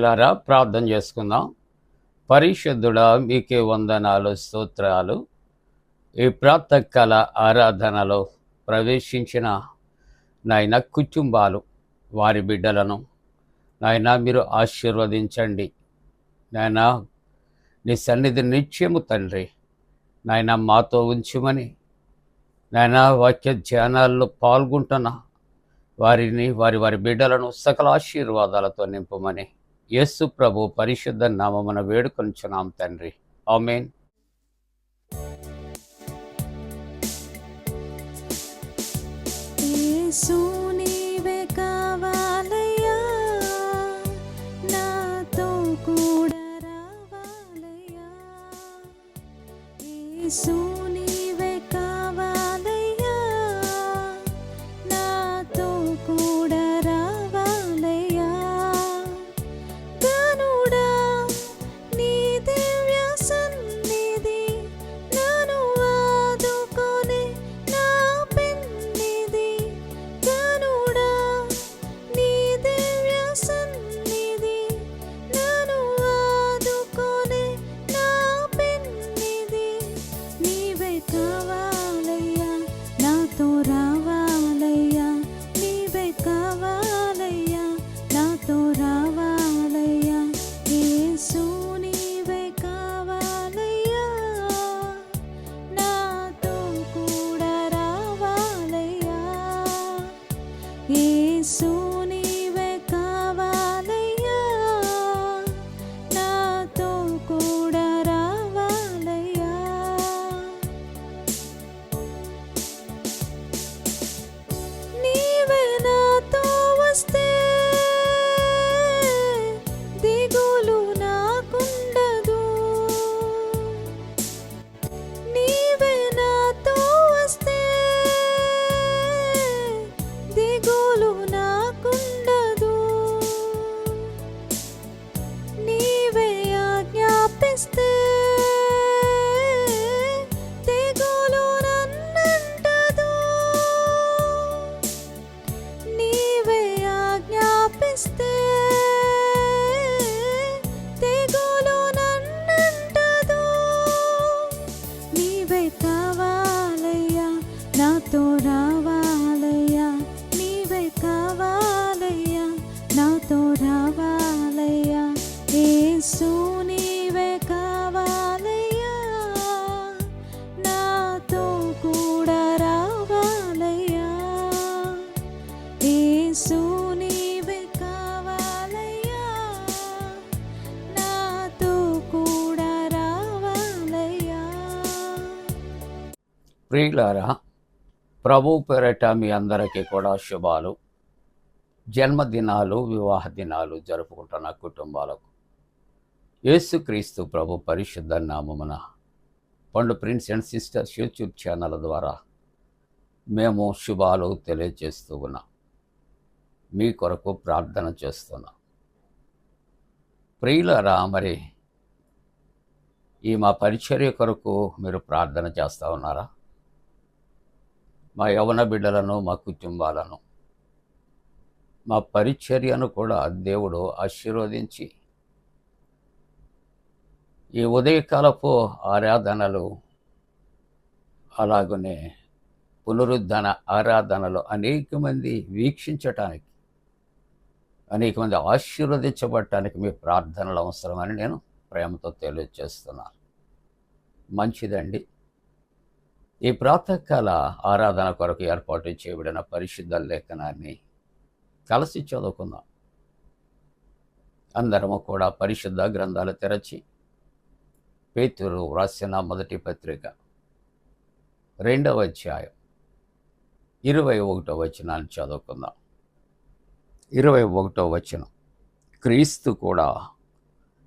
ప్రియులారా, ప్రార్థన చేసుకుందాం. పరిశుద్ధుడా, మీకే వందనాలు, స్తోత్రాలు. ఈ ప్రాతకాల ఆరాధనలో ప్రవేశించిన నాయన కుటుంబాలు, వారి బిడ్డలను నాయన మీరు ఆశీర్వదించండి. నాయన నీ సన్నిధి నిత్యము తండ్రి నాయన మాతో ఉంచుమని, నాయన వాక్య ధ్యానాల్లో పాల్గొంటున్న వారిని, వారి బిడ్డలను సకల ఆశీర్వాదాలతో నింపమని యేసు ప్రభు పరిశుద్ధ నామమున వేడుకొనుచున్నాం తండ్రి. ఆమేన్. యేసు నీవే కావాలయ్యా, నాతో కూడా రావాలయ్యా. యేసు నీవే కావాలయ్యా, నాతో కూడా రావాలయ్యా. గనుడా నీ దివ్య సన్నిధి నన్ను ఆదుకొనే నా పెన్నిధి. గనుడా నీ దివ్య సన్నిధి నన్ను ఆదుకొనే నా పెన్నిధి. నీవే కావాలయ్యా, నాతో రావాలయ్యా. నీవే కావాలయ్యా, నాతో రావాలయ్యా. యేసు నీవే కావాలయ్యా, నాతో కూడా రావాలయ్యా. యేసు నీవే కావాలయ్యా, నాతో కూడా రావాలయ్యా. నీవే నాతో వస్తే దిగులు నాకుండదు. నీవే నాతో వస్తే దిగులు నాకుండదు. నీవే ఆజ్ఞాపిస్తే తెగులు నన్నంటదు. నీవే ఆజ్ఞాపిస్తే తెగులు నన్నంటదు. నీవే కావాలయ్యా, నాతో రావాలయ్యా. నీవే కావాలయ్యా, నాతో రావాలయ్యా. యేసు నీవే కావాలయ్యా, నాతో కూడా రావాలయ్యా. యేసు నీవే కావాలయ్యా, నాతో కూడా రావాలయ్యా. ప్రియులారా, ప్రభు పేరట మీ అందరికీ కూడా శుభాలు. జన్మదినాలు, వివాహ దినాలు జరుపుకుంటున్న కుటుంబాలకు యేసుక్రీస్తు ప్రభు పరిశుద్ధ నామమున పండు prince and sisters YouTube channel ద్వారా మేము శుభాలు తెలియజేస్తూ ఉన్నాం. మీ కొరకు ప్రార్థన చేస్తున్నాం. ప్రియులారా, మరి ఈ మా పరిచర్య కొరకు మీరు ప్రార్థన చేస్తూ ఉన్నారా? మా యవన బిడ్డలను, మా కుటుంబాలను, మా పరిచర్యను కూడా దేవుడు ఆశీర్వదించి ఈ ఉదయకాలపు ఆరాధనలు, అలాగనే పునరుద్ధరణ ఆరాధనలు అనేక మంది వీక్షించటానికి, అనేక మంది ఆశీర్వదించబడటానికి మీ ప్రార్థనలు అవసరమని నేను ప్రేమతో తెలియజేస్తున్నాను. మంచిదండి. ఈ ప్రాతకాల ఆరాధన కొరకు ఏర్పాటు చేయబడిన పరిశుద్ధ లేఖనాన్ని కలిసి చదువుకుందాం. అందరము కూడా పరిశుద్ధ గ్రంథాలు తెరచి పేతురు వ్రాసిన మొదటి పత్రిక 2వ అధ్యాయం 21వ వచనాన్ని చదువుకుందాం. 21వ వచనం, క్రీస్తు కూడా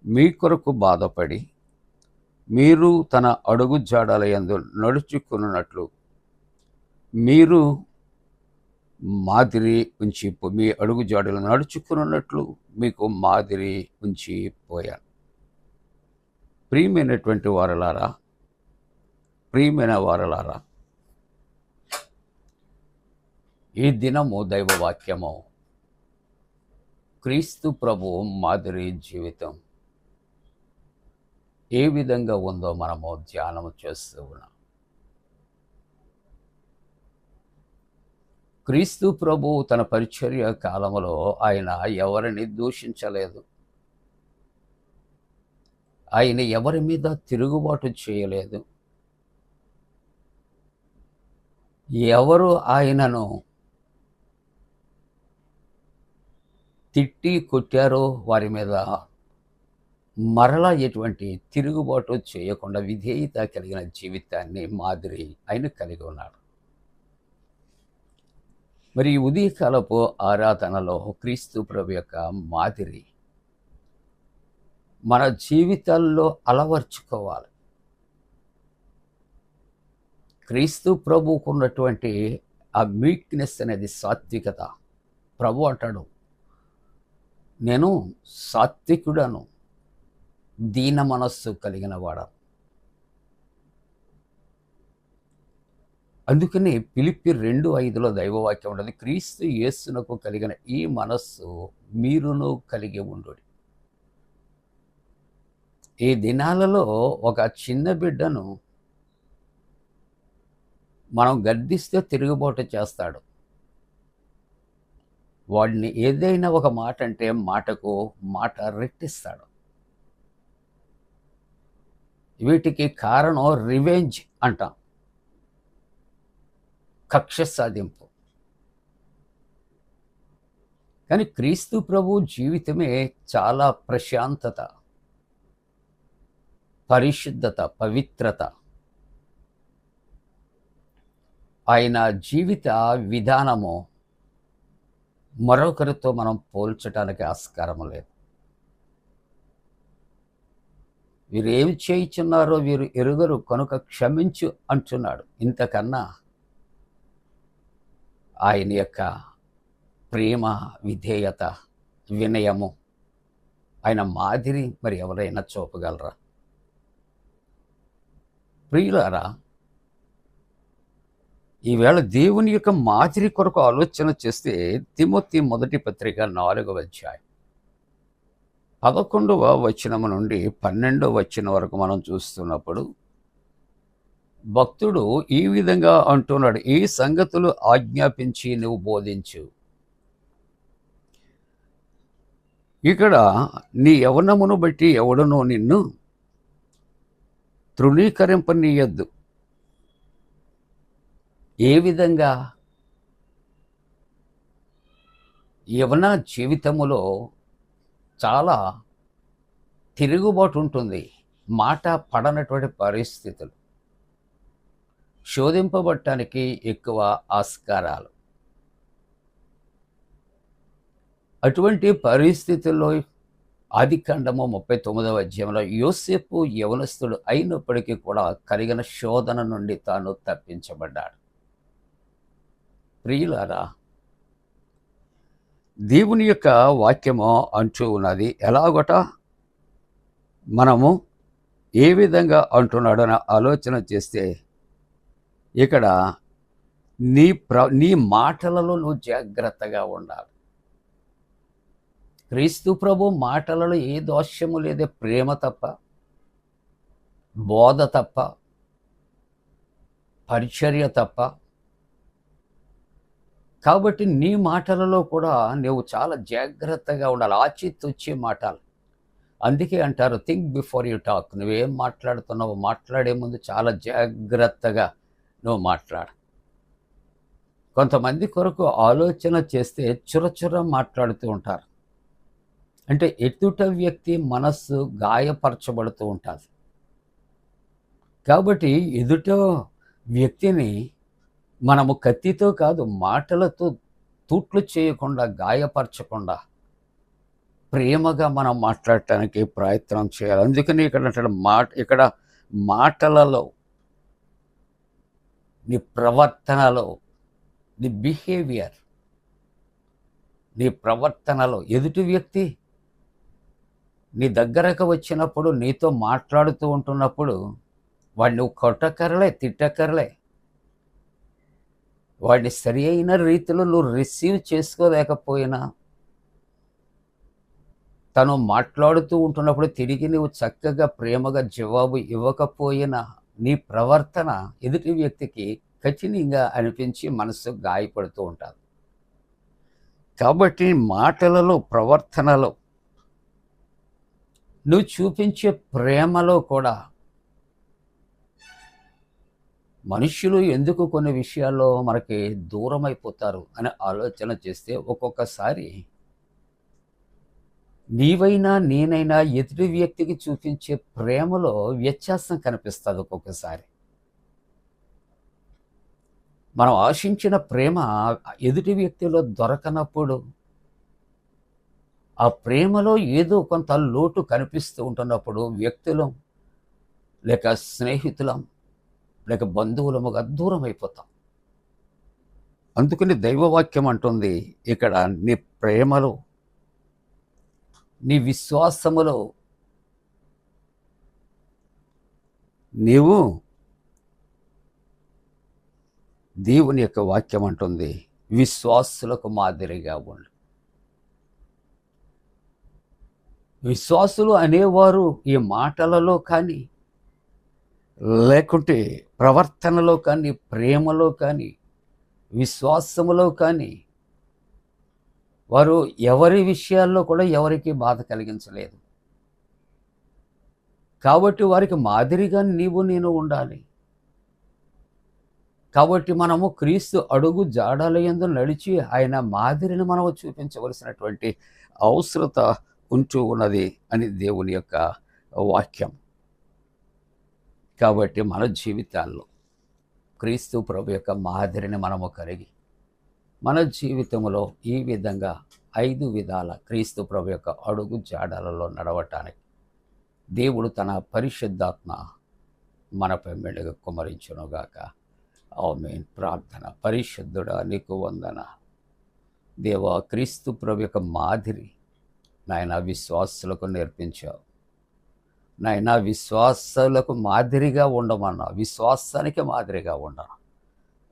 మీ కొరకు బాధపడి మీరు తన అడుగు జాడల యందు నడుచుకున్నట్లు మీరు మాదిరి ఉంచి, మీ అడుగు జాడలు నడుచుకున్నట్లు మీకు మాదిరి ఉంచి పోయాను. ప్రియమైనటువంటి వారలారా, ప్రియమైన వారలారా, ఈ దినము దైవవాక్యము క్రీస్తు ప్రభువు మాదిరి జీవితం ఏ విధంగా ఉందో మనము ధ్యానం చేస్తూ ఉన్నాం. క్రీస్తు ప్రభువు తన పరిచర్య కాలములో ఆయన ఎవరిని దూషించలేదు. ఆయన ఎవరి మీద తిరుగుబాటు చేయలేదు. ఎవరు ఆయనను తిట్టి కొట్టారో వారి మీద మరలా ఎటువంటి తిరుగుబాటు చేయకుండా విధేయత కలిగిన జీవితాన్ని మాదిరి ఆయన కలిగి ఉన్నాడు. మరి ఈ ఉదయకాలపు ఆరాధనలో క్రీస్తు ప్రభు యొక్క మాదిరి మన జీవితాల్లో అలవర్చుకోవాలి. క్రీస్తు ప్రభువుకు ఉన్నటువంటి ఆ మీక్నెస్ అనేది సాత్వికత. ప్రభు అంటాడు, నేను సాత్వికుడను, దీన మనస్సు కలిగిన వాడను. అందుకని ఫిలిప్పి 2:5 దైవవాక్యం ఉండదు, క్రీస్తు యేసునకు కలిగిన ఈ మనస్సు మీరును కలిగి ఉండు. ఈ దినాలలో ఒక చిన్న బిడ్డను మనం గద్దిస్తే తిరుగుబాటు చేస్తాడు. వాడిని ఏదైనా ఒక మాట అంటే మాటకు మాట రెట్టిస్తాడు. వీటికి కారణం రివెంజ్ అంటాం, కక్ష సాధింపు. కానీ క్రీస్తు ప్రభు జీవితమే చాలా ప్రశాంతత, పరిశుద్ధత, పవిత్రత. ఆయన జీవిత విధానము మరొకరితో మనం పోల్చడానికి ఆస్కారం లేదు. వీరు ఏమి చేయుచున్నారో వీరు ఎరుగరు కనుక క్షమించు అంటున్నాడు. ఇంతకన్నా ఆయన యొక్క ప్రేమ, విధేయత, వినయము, ఆయన మాదిరి మరి ఎవరైనా చూపగలరా? ప్రియులారా, ఈవేళ దేవుని యొక్క మాదిరి కొరకు ఆలోచన చేస్తే తిమోతి 1 పత్రిక 4వ అధ్యాయం 11వ వచనం నుండి 12వ వచనం వరకు మనం చూస్తున్నప్పుడు భక్తుడు ఈ విధంగా అంటున్నాడు, ఈ సంగతులు ఆజ్ఞాపించి నువ్వు బోధించు. ఇక్కడ నీ యవ్వనమును బట్టి ఎవడనో నిన్ను తృణీకరింపనీయద్దు. ఏ విధంగా? యవ్వన జీవితములో చాలా తిరుగుబాటు ఉంటుంది, మాట పడనటువంటి పరిస్థితులు, శోధింపబడటానికి ఎక్కువ ఆస్కారాలు. అటువంటి పరిస్థితుల్లో ఆదికాండము 39వ అధ్యాయంలో యోసేపు యవనస్తుడు అయినప్పటికీ కూడా కలిగిన శోధన నుండి తాను తప్పించబడ్డాడు. ప్రియులారా, దేవుని యొక్క వాక్యము అంటూ ఉన్నది ఎలాగొట మనము ఏ విధంగా అంటున్నాడని ఆలోచన చేస్తే ఇక్కడ నీ మాటలలో నువ్వు జాగ్రత్తగా ఉండాలి. క్రీస్తు ప్రభు మాటలలో ఏ దోషము లేదే, ప్రేమ తప్ప, బోధ తప్ప, పరిచర్య తప్ప. కాబట్టి నీ మాటలలో కూడా నువ్వు చాలా జాగ్రత్తగా ఉండాలి, ఆచితూచి మాటలు. అందుకే అంటారు, థింక్ బిఫోర్ యూ టాక్. నువ్వేం మాట్లాడుతున్నావు, మాట్లాడే ముందు చాలా జాగ్రత్తగా నువ్వు మాట్లాడు. కొంతమంది కొరకు ఆలోచన చేస్తే చురచుర మాట్లాడుతూ ఉంటారు. అంటే ఎదుట వ్యక్తి మనస్సు గాయపరచబడుతూ ఉంటుంది. కాబట్టి ఎదుట వ్యక్తిని మనము కత్తితో కాదు, మాటలతో తూట్లు చేయకుండా, గాయపరచకుండా ప్రేమగా మనం మాట్లాడటానికి ప్రయత్నం చేయాలి. అందుకని ఇక్కడ మాటలలో, నీ ప్రవర్తనలో, నీ బిహేవియర్, నీ ప్రవర్తనలో ఎదుటి వ్యక్తి నీ దగ్గరకు వచ్చినప్పుడు, నీతో మాట్లాడుతూ ఉంటున్నప్పుడు వాడిని నువ్వు కొట్టకరలే, తిట్టకరలే. వాడిని సరి అయిన రీతిలో నువ్వు రిసీవ్ చేసుకోలేకపోయినా తను మాట్లాడుతూ ఉంటున్నప్పుడు తిరిగి నువ్వు చక్కగా ప్రేమగా జవాబు ఇవ్వకపోయినా నీ ప్రవర్తన ఎదుటి వ్యక్తికి కఠినంగా అనిపించి మనసు గాయపడుతూ ఉంటుంది. కాబట్టి మాటలలో, ప్రవర్తనలో, నువ్వు చూపించే ప్రేమలో కూడా మనుష్యులు ఎందుకు కొన్ని విషయాల్లో మనకి దూరం అయిపోతారు అని ఆలోచన చేస్తే ఒక్కొక్కసారి నీవైనా నేనైనా ఎదుటి వ్యక్తికి చూపించే ప్రేమలో వ్యత్యాసం కనిపిస్తుంది. ఒక్కొక్కసారి మనం ఆశించిన ప్రేమ ఎదుటి వ్యక్తిలో దొరకనప్పుడు ఆ ప్రేమలో ఏదో కొంత లోటు కనిపిస్తూ ఉంటున్నప్పుడు వ్యక్తులం లేక స్నేహితులం లేక బంధువులముగా దూరం అయిపోతాం. అందుకని దైవవాక్యం అంటుంది ఇక్కడ, నీ ప్రేమలో, నీ విశ్వాసములో నీవు, దేవుని యొక్క వాక్యం అంటుంది, విశ్వాసులకు మాదిరిగా ఉండు. విశ్వాసులు అనేవారు ఈ మాటలలో కానీ లేకుంటే ప్రవర్తనలో కానీ ప్రేమలో కానీ విశ్వాసములో కానీ వారు ఎవరి విషయాల్లో కూడా ఎవరికి బాధ కలిగించలేదు. కాబట్టి వారికి మాదిరిగా నీవు నేను ఉండాలి. కాబట్టి మనము క్రీస్తు అడుగు జాడల యందు నడిచి ఆయన మాదిరిని మనము చూపించవలసినటువంటి అవసరత ఉంటూ ఉన్నది అని దేవుని యొక్క వాక్యం. కాబట్టి మన జీవితాల్లో క్రీస్తు ప్రభు యొక్క మాదిరిని మనము కలిగి మన జీవితంలో ఈ విధంగా 5 విధాల క్రీస్తు ప్రభు యొక్క అడుగు జాడలలో నడవటానికి దేవుడు తన పరిశుద్ధాత్మ మనపై మెండుగా కుమ్మరించునుగాక. ఆమేన్. ప్రార్థన. పరిశుద్ధుడా నీకు వందన దేవా, క్రీస్తు ప్రభు యొక్క మాదిరి నాయన విశ్వాసులకు నేర్పించావు. నాయన విశ్వాసాలకు మాదిరిగా ఉండమన్నావు, విశ్వాసానికి మాదిరిగా ఉండను.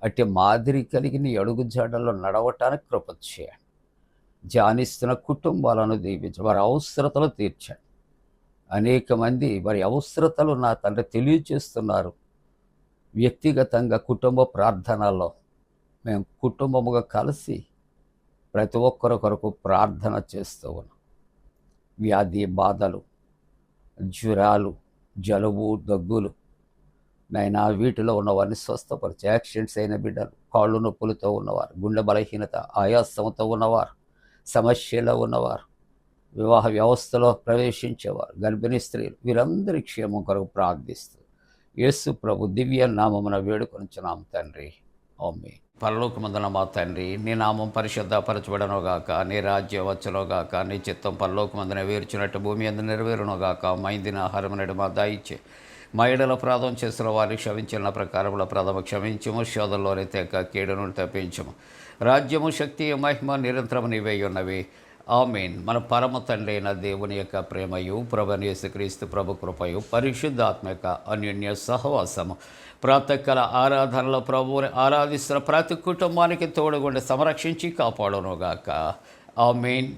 అట్టి మాదిరి కలిగి నీ అడుగు జాడల్లో నడవటానికి కృప చేయండి. ధ్యానిస్తున్న కుటుంబాలను దీవించండి, వారి అవసరతలు తీర్చండి. అనేక మంది వారి అవసరతలు నా తండ్రి తెలియచేస్తున్నారు. వ్యక్తిగతంగా కుటుంబ ప్రార్థనలో మేము కుటుంబముగా కలిసి ప్రతి ఒక్కరి కొరకు ప్రార్థన చేస్తూ ఉన్నాం. వ్యాధి బాధలు, జ్వరాలు, జలుబు, దగ్గులు నైనా వీటిలో ఉన్నవారిని స్వస్థపరిచి, యాక్సిడెంట్స్ అయిన బిడ్డలు, కాళ్ళు నొప్పులతో ఉన్నవారు, గుండె బలహీనత, ఆయాసంతో ఉన్నవారు, సమస్యలో ఉన్నవారు, వివాహ వ్యవస్థలో ప్రవేశించేవారు, గర్భిణీ స్త్రీలు, వీరందరి క్షేమం కొరకు ప్రార్థిస్తూ యేసు ప్రభు దివ్య నామమున వేడుకొనుచున్నాం తండ్రి. ఆమేన్. పరలోకమందున మా తండ్రి, నీ నామం పరిశుద్ధపరచబడనుగాక, నీ రాజ్యం వచ్చునుగాక, నీ చిత్తం పరలోకమందున వేర్చినట్టు భూమి అందు నెరవేరునుగాక. మా ఇందిన ఆహారం నేడు మా దయచే, మా ఎడల అపరాధం చేసిన వారికి క్షమించిన ప్రకారముల అపరాధము క్షమించము, శోధనలోని తెక్క కీడును తప్పించము. రాజ్యము, శక్తి, మహిమ నిరంతరము నీవే ఉన్నవి. ఆమేన్. మన పరమ తండ్రి అయిన దేవుని యొక్క ప్రేమయు, ప్రభువైన యేసుక్రీస్తు ప్రభు కృపయు, పరిశుద్ధాత్మ యొక్క అన్యోన్య సహవాసము ప్రాతకాల ఆరాధనలో ప్రభువుని ఆరాధిస్తున్న ప్రతి కుటుంబానికి తోడుగుండి సంరక్షించి కాపాడునుగాక. ఆమేన్.